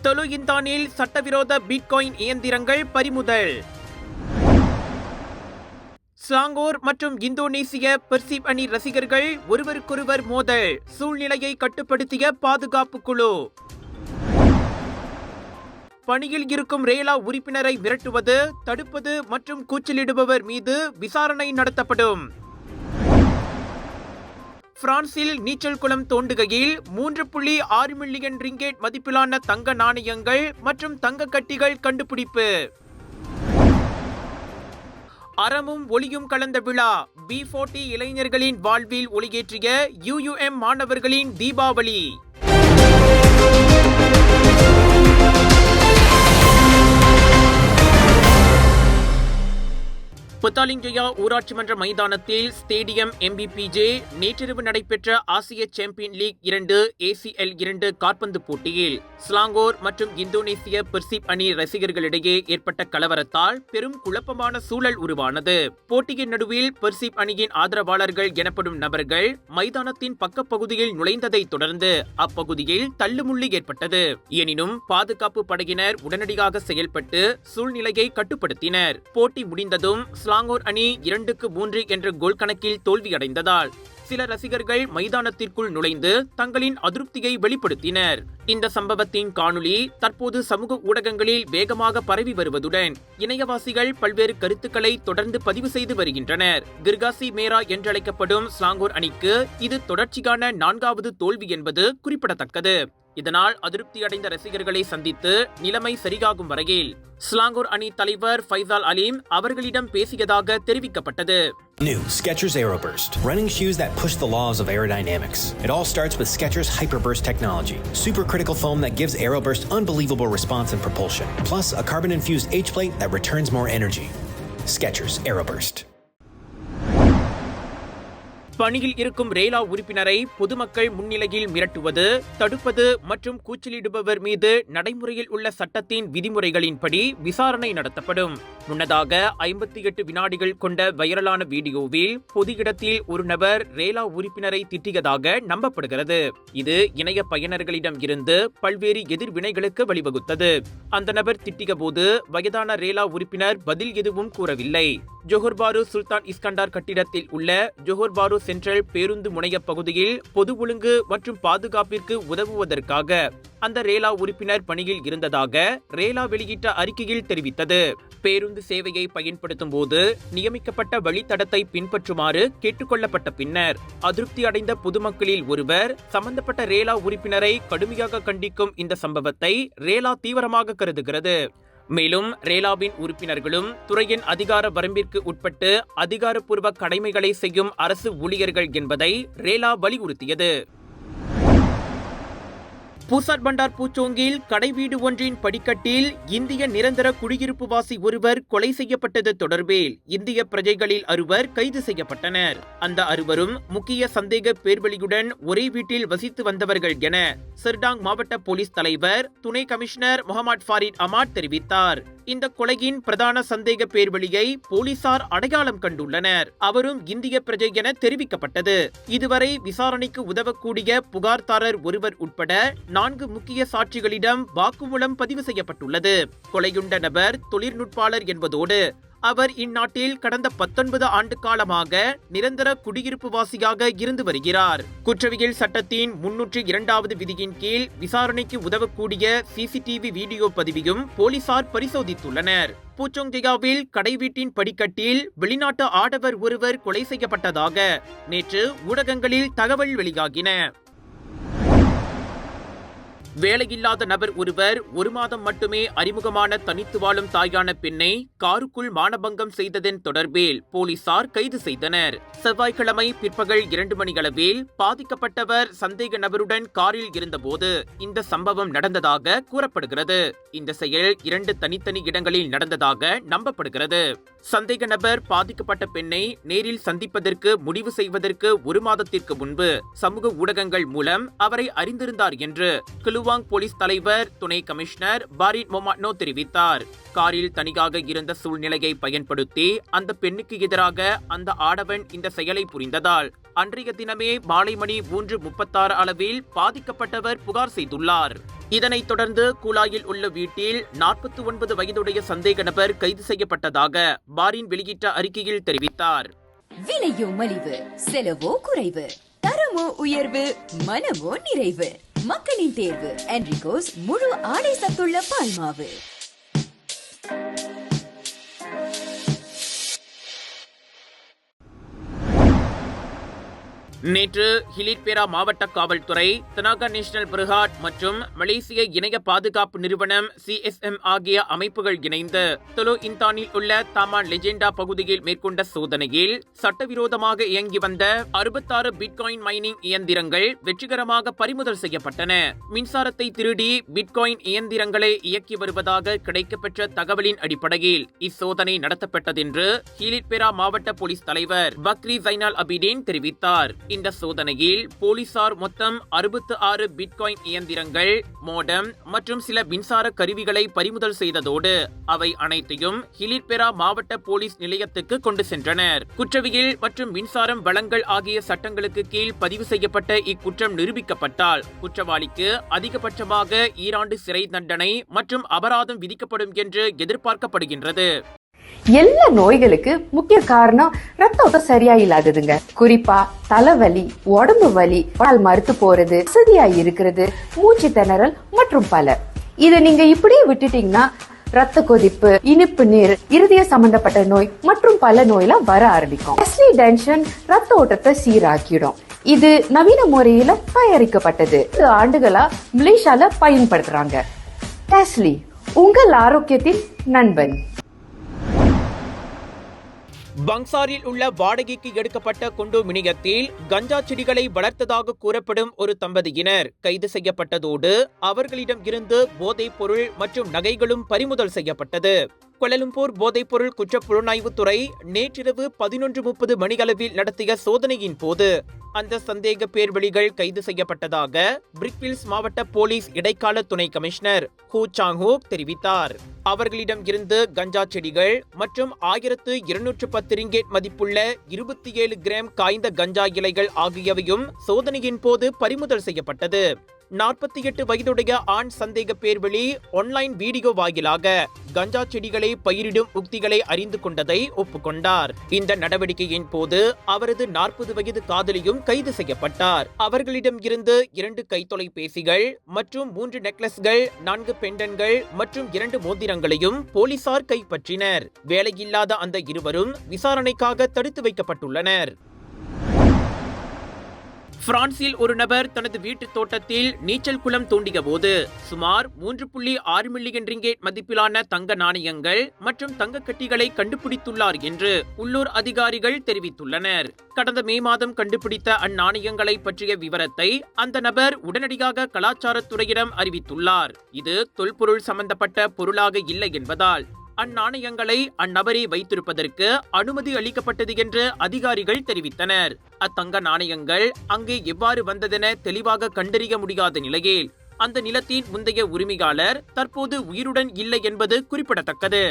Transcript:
தொலுஇந்தானில் சட்டவிரோத பிட்காயின் இயந்திரங்கள் பறிமுதல். ஸ்லாங்கோர் மற்றும் இந்தோனேசிய பெர்சிப் அணி ரசிகர்கள் ஒருவருக்கொருவர் மோதல். சூழ்நிலையை கட்டுப்படுத்திய பாதுகாப்பு குழு. பணியில் இருக்கும் ரேலா உறுப்பினரை மிரட்டுவது, தடுப்பது மற்றும் கூச்சலிடுபவர் மீது விசாரணை நடத்தப்படும். பிரான்சில் நீச்சல் குளம் தோண்டுகையில் 3.6 மில்லியன் ரிங்கேட் மதிப்பிலான தங்க நாணயங்கள் மற்றும் தங்க கட்டிகள் கண்டுபிடிப்பு. அறமும் ஒளியும் கலந்த விழா. B40 இளைஞர்களின் வாழ்வில் ஒளியேற்றிய UUM மாணவர்களின் தீபாவளி. புத்தாலிங்கயா ஊராட்சி மன்ற மைதானத்தில் ஸ்டேடியம் MBPJ நேற்றிரவு நடைபெற்ற ஆசிய சாம்பியன் லீக் 2 ACL 2 காற்பந்து போட்டியில் ஸ்லாங்கோர் மற்றும் இந்தோனேசிய பெர்சிப் அணி ரசிகர்களிடையே ஏற்பட்ட கலவரத்தால் பெரும் குழப்பமான சூழல் உருவானது. போட்டியின் நடுவில் பெர்சிப் அணியின் ஆதரவாளர்கள் எனப்படும் நபர்கள் மைதானத்தின் பக்கப்பகுதியில் நுழைந்ததை தொடர்ந்து அப்பகுதியில் தள்ளுமுள்ளு ஏற்பட்டது. எனினும் பாதுகாப்பு படையினர் உடனடியாக செயல்பட்டு சூழ்நிலையை கட்டுப்படுத்தினர். போட்டி முடிந்ததும் ஸ்லாங்கோர் அணி 2-3 என்ற கோல் கணக்கில் தோல்வியடைந்ததால் சில ரசிகர்கள் மைதானத்திற்குள் நுழைந்து தங்களின் அதிருப்தியை வெளிப்படுத்தினர். இந்த சம்பவத்தின் காணொளி தற்போது சமூக ஊடகங்களில் வேகமாக பரவி வருவதுடன் இணையவாசிகள் பல்வேறு கருத்துக்களை தொடர்ந்து பதிவு செய்து வருகின்றனர். கிர்காசி மேரா என்றழைக்கப்படும் ஸ்லாங்கோர் அணிக்கு இது தொடர்ச்சியான 4வது தோல்வி என்பது குறிப்பிடத்தக்கது. இதனால் அதிருப்தி அடைந்த ரசிகர்களை சந்தித்து நிலைமை சரியாகும் வரையில் ஸ்லாங்கோர் அணி தலைவர் ஃபைசால் அலீம் அவர்களிடம் பேசியதாக தெரிவிக்கப்பட்டது. New Skechers Aeroburst, running shoes that push the laws of aerodynamics. It all starts with Skechers Hyperburst technology, supercritical foam that gives Aeroburst unbelievable response and propulsion, plus a carbon-infused H-plate that returns more energy. Skechers Aeroburst. பணியில் இருக்கும் ரேலா உறுப்பினரை பொதுமக்கள் முன்னிலையில் மிரட்டுவது, தடுப்பது மற்றும் கூச்சலிடுபவர் மீது நடைமுறையில் உள்ள சட்டத்தின் விதிமுறைகளின்படி விசாரணை நடத்தப்படும். முன்னதாக 58 வினாடிகள் கொண்ட வைரலான வீடியோவில் பொது இடத்தில் ஒரு நபர் ரேலா உறுப்பினரை திட்டியதாக நம்பப்படுகிறது. இது இணைய பயனர்களிடம் இருந்து பல்வேறு எதிர்வினைகளுக்கு வழிவகுத்தது. அந்த நபர் திட்டிய போது வயதான ரேலா உறுப்பினர் பதில் எதுவும் கூறவில்லை. ஜோஹர் பாரு சுல்தான் இஸ்கண்டார் கட்டிடத்தில் உள்ள ஜோஹர் பாரு சென்ட்ரல் பேருந்து முனைய பகுதியில் பொது ஒழுங்கு மற்றும் பாதுகாப்பிற்கு உதவுவதற்காக அந்த ரேலா உறுப்பினர் பணியில் இருந்ததாக ரேலா வெளியிட்ட அறிக்கையில் தெரிவித்தது. பேருந்து சேவையை பயன்படுத்தும் போது நியமிக்கப்பட்ட வழித்தடத்தை பின்பற்றுமாறு கேட்டுக்கொள்ளப்பட்ட பின்னர் அதிருப்தி அடைந்த பொதுமக்களில் ஒருவர் சம்பந்தப்பட்ட ரேலா உறுப்பினரை கடுமையாக கண்டிக்கும் இந்த சம்பவத்தை ரேலா தீவிரமாக கருதுகிறது. மேலும் ரேலாவின் உறுப்பினர்களும் துறையின் அதிகார வரம்பிற்கு உட்பட்டு அதிகாரப்பூர்வ கடமைகளை செய்யும் அரசு ஊழியர்கள் என்பதை ரேலா வலியுறுத்தியது. பூசாட் பண்டார் பூச்சோங்கில் கடைவீடு ஒன்றின் படிக்கட்டில் இந்திய நிரந்தர குடியிருப்புவாசி ஒருவர் கொலை செய்யப்பட்டது தொடர்பில் இந்திய பிரஜைகளில் 6 கைது செய்யப்பட்டனர். அந்த 6 முக்கிய சந்தேக பேர்வழியுடன் ஒரே வீட்டில் வசித்து வந்தவர்கள் என சர்டாங் மாவட்ட போலீஸ் தலைவர் துணை கமிஷனர் முகமது ஃபாரிட் அமாட் தெரிவித்தார். இந்த கொலையின் பிரதான சந்தேக பேர்வழியை போலீசார் அடையாளம் கண்டுள்ளனர். அவரும் இந்திய பிரஜை என தெரிவிக்கப்பட்டது. இதுவரை விசாரணைக்கு உதவக்கூடிய புகார்தாரர் ஒருவர் உட்பட 4 முக்கிய சாட்சிகளிடம் வாக்குமூலம் பதிவு செய்யப்பட்டுள்ளது. கொலையுண்ட நபர் தொழில்நுட்பாளர் என்பதோடு அவர் இந்நாட்டில் கடந்த 19 ஆண்டு காலமாக நிரந்தர குடியிருப்புவாசியாக இருந்து வருகிறார். குற்றவியல் சட்டத்தின் 302வது விதியின் கீழ் விசாரணைக்கு உதவக்கூடிய CCTV வீடியோ பதிவையும் போலீசார் பரிசோதித்துள்ளனர். பூச்சோங் ஜெயாவில் கடைவீட்டின் படிக்கட்டில் வெளிநாட்டு ஆடவர் ஒருவர் கொலை செய்யப்பட்டதாக நேற்று ஊடகங்களில் தகவல் வெளியாகின. வேலையில்லாத நபர் ஒருவர் 1 மாதம் மட்டுமே அறிமுகமான தனித்து வாழும் தாயான பெண்ணை காருக்குள் மானபங்கம் செய்ததன் தொடர்பில் போலீசார் கைது செய்தனர். செவ்வாய்க்கிழமை பிற்பகல் 2 மணியளவில் பாதிக்கப்பட்டவர் சந்தேக நபருடன் காரில் இருந்தபோது இந்த சம்பவம் நடந்ததாக கூறப்படுகிறது. இந்த செயல் 2 தனித்தனி இடங்களில் நடந்ததாக நம்பப்படுகிறது. சந்தேக நபர் பாதிக்கப்பட்ட பெண்ணை நேரில் சந்திப்பதற்கு முடிவு செய்வதற்கு 1 மாதத்திற்கு முன்பு சமூக ஊடகங்கள் மூலம் அவரை அறிந்திருந்தார் என்று கிலுவாங் போலீஸ் தலைவர் துணை கமிஷனர் பாரிட் மொமாட்னோ தெரிவித்தார். காரில் தனியாக இருந்த சூழ்நிலையை பயன்படுத்தி அந்த பெண்ணுக்கு எதிராக அந்த ஆடவன் இந்த செயலை புரிந்ததால் அன்றைய தினமே மாலை மணி 3:36 அளவில் பாதிக்கப்பட்டவர் புகார் செய்துள்ளார். இதனைத் தொடர்ந்து கூலாயில் உள்ள வீட்டில் 49 வயதுடைய சந்தேக நபர் கைது செய்யப்பட்டதாக பாரின் வெளியிட்ட அறிக்கையில் தெரிவித்தார். விலையோ மலிவு, செலவோ குறைவு, தரமோ உயர்வு, மனமோ நிறைவு. மக்களின் தேர்வு என்ரிகோஸ் முழு ஆடை சத்துள்ள பால்மாவு. நேற்று ஹிலிட்பேரா மாவட்ட காவல்துறை, தனாகா நேஷனல் பிரிகாட் மற்றும் மலேசிய இணைய பாதுகாப்பு நிறுவனம் CSM ஆகிய அமைப்புகள் இணைந்து தொலோ இந்தானில் உள்ள தாமான் லெஜெண்டா பகுதியில் மேற்கொண்ட சோதனையில் சட்டவிரோதமாக இயங்கி வந்த 66 பிட்காயின் மைனிங் இயந்திரங்கள் வெற்றிகரமாக பறிமுதல் செய்யப்பட்டன. மின்சாரத்தை திருடி பிட்காயின் இயந்திரங்களை இயக்கி வருவதாக கிடைக்கப்பெற்ற தகவலின் அடிப்படையில் இச்சோதனை நடத்தப்பட்டதென்று ஹிலிட்பேரா மாவட்ட போலீஸ் தலைவர் பக்ரி ஜைனால் அபிடீன் தெரிவித்தார். இந்த சோதனையில் போலீசார் மொத்தம் 66 பிட்காயின் இயந்திரங்கள், மோடம் மற்றும் சில மின்சார கருவிகளை பறிமுதல் செய்ததோடு அவை அனைத்தையும் ஹிலிட்பேரா மாவட்ட போலீஸ் நிலையத்துக்கு கொண்டு சென்றனர். குற்றவியல் மற்றும் மின்சாரம் வழங்கல் ஆகிய சட்டங்களுக்கு கீழ் பதிவு செய்யப்பட்ட இக்குற்றம் நிரூபிக்கப்பட்டால் குற்றவாளிக்கு அதிகபட்சமாக 2 ஆண்டு சிறை தண்டனை மற்றும் அபராதம் விதிக்கப்படும் என்று எதிர்பார்க்கப்படுகின்றது. எல்லா நோய்களுக்கு முக்கிய காரணம் ரத்த ஓட்டம் சரியா இல்லாததுங்க. குறிப்பா தலைவலி, உடம்பு வலி, பால் மறுத்து போறது, வசதியா இருக்கிறது, மூச்சு திணறல் மற்றும் பல. இத நீங்க இப்படியே விட்டுட்டீங்கன்னா ரத்த கொதிப்பு, இனிப்பு நீர், இருதய சம்பந்தப்பட்ட நோய் மற்றும் பல நோயெல்லாம் வர ஆரம்பிக்கும். டென்ஷன் ரத்த ஓட்டத்தை சீராக்கிடும். இது நவீன முறையில தயாரிக்கப்பட்டது. 2 ஆண்டுகளா மலேசியால பயன்படுத்துறாங்க. டெஸ்லி, உங்கள் ஆரோக்கியத்தின் நண்பன். பங்சாரில் உள்ள வாடகைக்கு எடுக்கப்பட்ட கொண்டோமினியத்தில் கஞ்சா செடிகளை வளர்த்ததாக கூறப்படும் ஒரு தம்பதியினர் கைது செய்யப்பட்டதோடு அவர்களிடம் இருந்து போதைப் பொருள் மற்றும் நகைகளும் பறிமுதல் செய்யப்பட்டது. கோலாலம்பூர் போதைப்பொருள் குற்றப்புலனாய்வுத்துறை நேற்றிரவு 11:30 மணியளவில் நடத்திய சோதனையின் போது அந்த சந்தேக பேர்வழிகள் கைது செய்யப்பட்டதாக பிரிக்வில்ஸ் மாவட்ட போலீஸ் இடைக்கால துணை கமிஷனர் ஹூ சாங்ஹோக் தெரிவித்தார். அவர்களிடம் இருந்து கஞ்சா செடிகள் மற்றும் 1210 ரிங்கெட் மதிப்புள்ள 27 கிராம் காய்ந்த கஞ்சா இலைகள் ஆகியவையும் சோதனையின் போது பறிமுதல் செய்யப்பட்டது. 48 வயதுடைய ஆண் சந்தேக பேர்வழி ஆன்லைன் வீடியோ வாயிலாக கஞ்சா செடிகளை பயிரிடும் உக்திகளை அறிந்து கொண்டதை ஒப்புக்கொண்டார். இந்த நடவடிக்கையின் போது அவரது 40 வயது காதலியும் கைது செய்யப்பட்டார். அவர்களிடம் இருந்து 2 கைத்தொலைபேசிகள் மற்றும் 3 நெக்லஸ்கள், 4 பெண்டன்கள் மற்றும் 2 மோதிரங்களையும் போலீசார் கைப்பற்றினர். வேலையில்லாத அந்த இருவரும் விசாரணைக்காக தடுத்து வைக்கப்பட்டுள்ளனர். பிரான்சில் ஒரு நபர் தனது வீட்டு தோட்டத்தில் நீச்சல் குளம் தோண்டிய போது சுமார் 3.6 மில்லியன் ரிங்கெட் மதிப்பிலான தங்க நாணயங்கள் மற்றும் தங்க கட்டிகளை கண்டுபிடித்துள்ளார் என்று உள்ளூர் அதிகாரிகள் தெரிவித்துள்ளனர். கடந்த மே மாதம் கண்டுபிடித்த அந்நாணயங்களை பற்றிய விவரத்தை அந்த நபர் உடனடியாக கலாச்சாரத்துறையிடம் அறிவித்துள்ளார். இது தொல்பொருள் சம்பந்தப்பட்ட பொருளாக இல்லை என்பதால் அந்நாணயங்களை அந்நபரே வைத்திருப்பதற்கு அனுமதி அளிக்கப்பட்டது என்று அதிகாரிகள் தெரிவித்தனர். அத்தங்க நாணயங்கள் அங்கே எவ்வாறு வந்ததென தெளிவாக கண்டறிய முடியாத நிலையில் அந்த நிலத்தின் முந்தைய உரிமையாளர் தற்போது உயிருடன் இல்லை என்பது குறிப்பிடத்தக்கது.